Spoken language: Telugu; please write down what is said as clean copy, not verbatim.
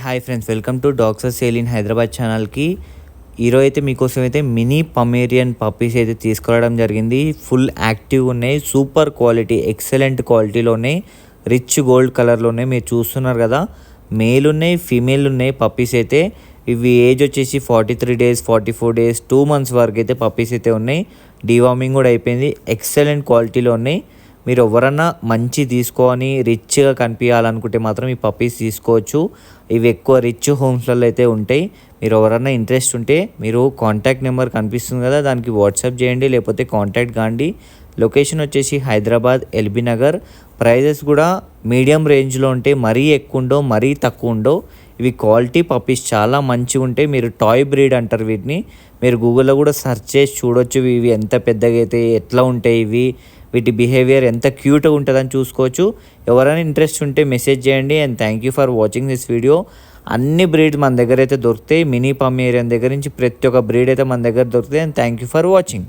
Hi friends, welcome to dogs sale in Hyderabad ఛానల్కి. ఈరోజు అయితే మీకోసం అయితే మినీ పమేరియన్ పప్పీస్ అయితే తీసుకురావడం జరిగింది. ఫుల్ యాక్టివ్ ఉన్నాయి, సూపర్ క్వాలిటీ, ఎక్సలెంట్ క్వాలిటీలో ఉన్నాయి, రిచ్ గోల్డ్ కలర్లో ఉన్నాయి. మీరు చూస్తున్నారు కదా, మేల్ ఉన్నాయి, ఫీమేల్ ఉన్నాయి పప్పీస్ అయితే. ఇవి ఏజ్ వచ్చేసి 43 days, 44 days, 2 months వరకు అయితే పప్పీస్ అయితే ఉన్నాయి. డీవార్మింగ్ కూడా అయిపోయింది. ఎక్సలెంట్ క్వాలిటీలో ఉన్నాయి. మీరు ఎవరన్నా మంచి తీసుకొని రిచ్గా కనిపించాలనుకుంటే మాత్రం ఈ పప్పీస్ తీసుకోవచ్చు. ఇవి ఎక్కువ రిచ్ హోమ్స్లలో అయితే ఉంటాయి. మీరు ఎవరన్నా ఇంట్రెస్ట్ ఉంటే మీరు కాంటాక్ట్ నెంబర్ కనిపిస్తుంది కదా, దానికి వాట్సాప్ చేయండి, లేకపోతే కాంటాక్ట్ కాండి. లొకేషన్ వచ్చేసి హైదరాబాద్ ఎల్బీ నగర్. ప్రైజెస్ కూడా మీడియం రేంజ్లో ఉంటాయి, మరీ ఎక్కువ ఉండవు, మరీ తక్కువ ఉండవు. ఇవి క్వాలిటీ పప్పీస్ చాలా మంచిగా ఉంటాయి. మీరు టాయ్ బ్రీడ్ అంటారు వీటిని. మీరు గూగుల్లో కూడా సెర్చ్ చేసి చూడొచ్చు ఇవి ఎంత పెద్దగా అయితే ఎట్లా ఉంటాయి, వీటి బిహేవియర్ ఎంత క్యూట్గా ఉంటుందని చూసుకోవచ్చు. ఎవరైనా ఇంట్రెస్ట్ ఉంటే మెసేజ్ చేయండి. And thank you for watching this video. అన్ని బ్రీడ్ మన దగ్గర అయితే దొరుకుతాయి. మినీ పమేరియన్ దగ్గర నుంచి ప్రతి ఒక్క బ్రీడ్ అయితే మన దగ్గర దొరుకుతాయి. And thank you for watching.